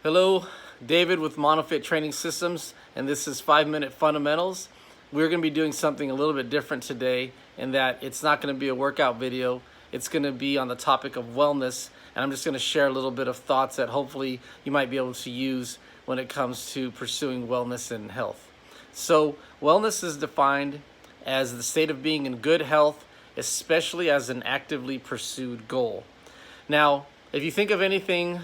Hello, David with Monofit Training Systems, and this is 5-Minute Fundamentals. We're going to be doing something a little bit different today in that it's not going to be a workout video. It's going to be on the topic of wellness, and I'm just going to share a little bit of thoughts that hopefully you might be able to use when it comes to pursuing wellness and health. So, wellness is defined as the state of being in good health, especially as an actively pursued goal. Now, if you think of anything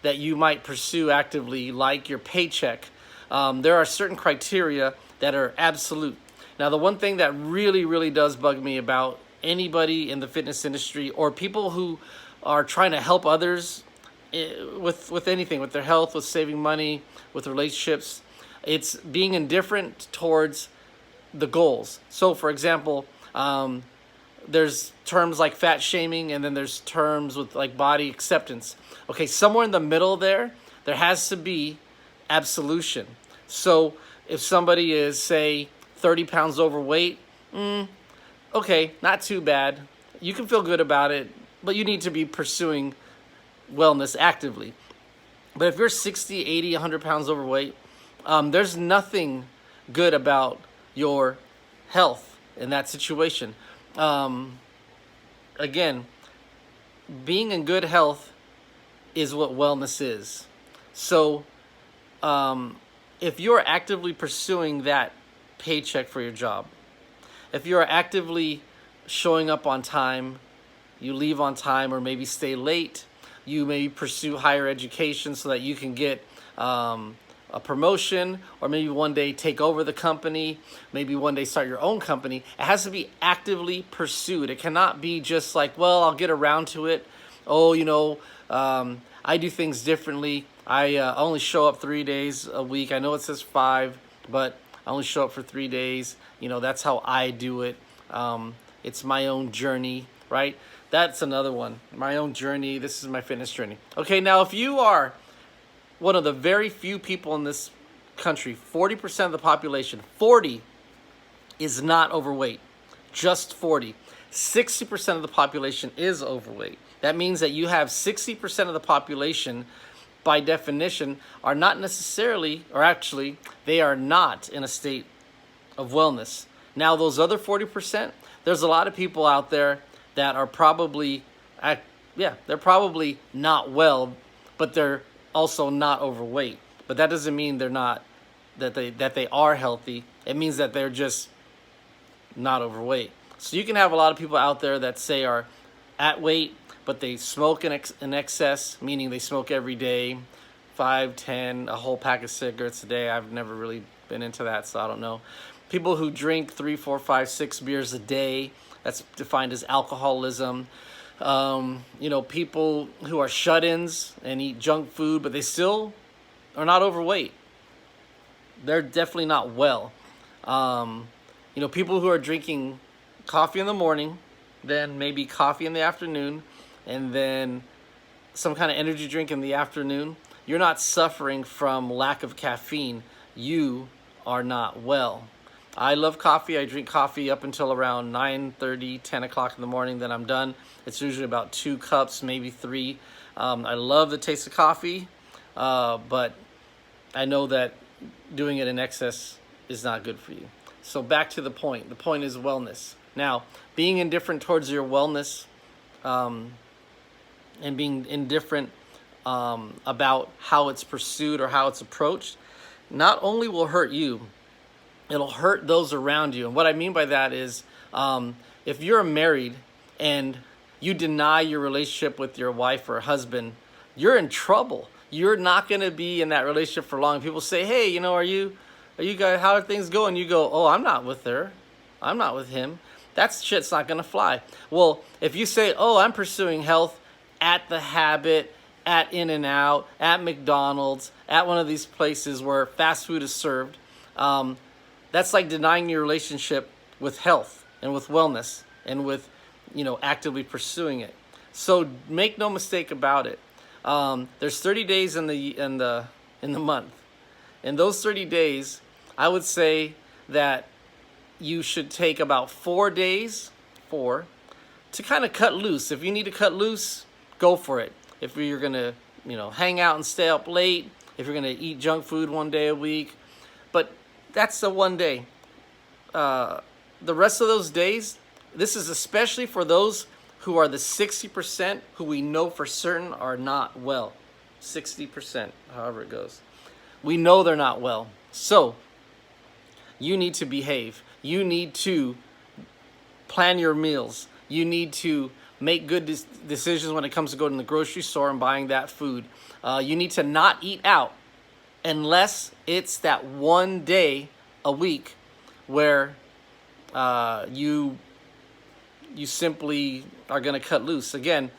that you might pursue actively, like your paycheck, there are certain criteria that are absolute. Now, the one thing that really does bug me about anybody in the fitness industry or people who are trying to help others with anything, with their health, with saving money, with relationships, it's being indifferent towards the goals. So, for example, there's terms like fat shaming, and then there's terms with like body acceptance. Okay, somewhere in the middle there has to be absolution. So if somebody is, say, 30 pounds overweight, okay, not too bad. You can feel good about it, but you need to be pursuing wellness actively. But if you're 60, 80, 100 pounds overweight, there's nothing good about your health in that situation. Again, being in good health is what wellness is. So, if you're actively pursuing that paycheck for your job, if you're actively showing up on time, you leave on time or maybe stay late, you maybe pursue higher education so that you can get a promotion, or maybe one day take over the company, maybe one day start your own company. It has to be actively pursued. It cannot be just like, well, I'll get around to it. Oh, I do things differently. I only show up 3 days a week. I know it says 5, but I only show up for 3 days. That's how I do it. It's my own journey, right? That's another one. My own journey. This is my fitness journey. Okay, now if you are one of the very few people in this country, 40% of the population, 40 is not overweight, just 40. 60% of the population is overweight. That means that you have 60% of the population, by definition, are not necessarily, or actually, they are not in a state of wellness. Now, those other 40%, there's a lot of people out there that are probably, they're probably not well, but they're also not overweight. But that doesn't mean they're not, that they are healthy. It means that they're just not overweight. So you can have a lot of people out there that say are at weight, but they smoke in excess, meaning they smoke every day, 5, 10, a whole pack of cigarettes a day. I've never really been into that, so I don't know. People who drink 3, 4, 5, 6 beers a day, that's defined as alcoholism. People who are shut-ins and eat junk food, but they still are not overweight. They're definitely not well. People who are drinking coffee in the morning, then maybe coffee in the afternoon, and then some kind of energy drink in the afternoon. You're not suffering from lack of caffeine. You are not well. I love coffee. I drink coffee up until around 9:30, 10 o'clock in the morning. Then I'm done. It's usually about 2 cups, maybe 3. I love the taste of coffee, but I know that doing it in excess is not good for you. So back to the point. The point is wellness. Now, being indifferent towards your wellness and being indifferent about how it's pursued or how it's approached, not only will hurt you, it'll hurt those around you. And what I mean by that is, if you're married and you deny your relationship with your wife or husband, you're in trouble. You're not going to be in that relationship for long. People say, hey, are you guys, how are things going? You go, oh, I'm not with her. I'm not with him. That shit's not going to fly. Well, if you say, oh, I'm pursuing health at The Habit, at In-N-Out, at McDonald's, at one of these places where fast food is served, that's like denying your relationship with health and with wellness and with, actively pursuing it. So make no mistake about it. There's 30 days in the month. In those 30 days, I would say that you should take about 4 days, to kind of cut loose. If you need to cut loose, go for it. If you're gonna hang out and stay up late, if you're going to eat junk food one day a week. But that's the one day. The rest of those days, this is especially for those who are the 60% who we know for certain are not well. 60%, however it goes. We know they're not well. So you need to behave. You need to plan your meals. You need to make good decisions when it comes to going to the grocery store and buying that food. You need to not eat out unless it's that one day a week where you simply are going to cut loose. Again,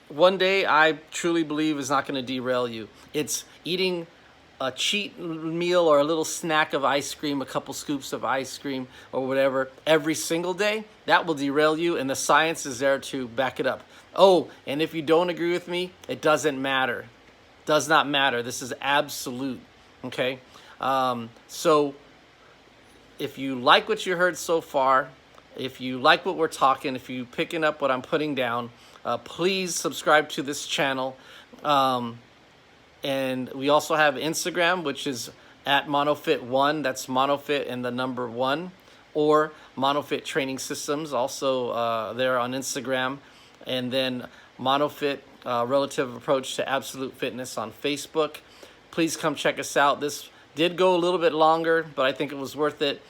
one day I truly believe is not going to derail you. It's eating a cheat meal or a little snack of ice cream, a couple scoops of ice cream or whatever every single day. That will derail you, and the science is there to back it up. Oh, and if you don't agree with me, it doesn't matter. Does not matter. This is absolute. Okay? So if you like what you heard so far, if you like what we're talking, if you picking up what I'm putting down, please subscribe to this channel. And we also have Instagram, which is at MonoFit1. That's MonoFit and the number 1. Or MonoFit Training Systems, also there on Instagram. And then MonoFit Relative Approach to Absolute Fitness on Facebook. Please come check us out. This did go a little bit longer, but I think it was worth it.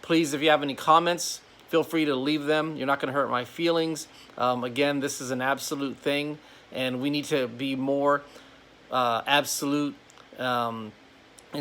Please, if you have any comments, feel free to leave them. You're not going to hurt my feelings. Again, this is an absolute thing, and we need to be more absolute and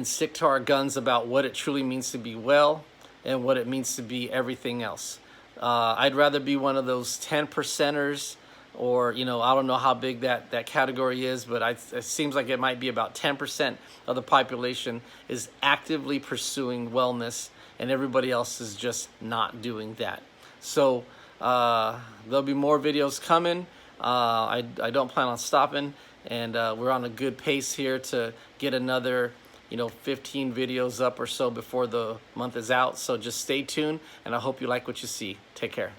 stick to our guns about what it truly means to be well and what it means to be everything else. I'd rather be one of those 10%ers, or I don't know how big that category is, but it seems like it might be about 10% of the population is actively pursuing wellness, and everybody else is just not doing that. So there'll be more videos coming. I don't plan on stopping, and we're on a good pace here to get another 15 videos up or so before the month is out. So just stay tuned, and I hope you like what you see. Take care.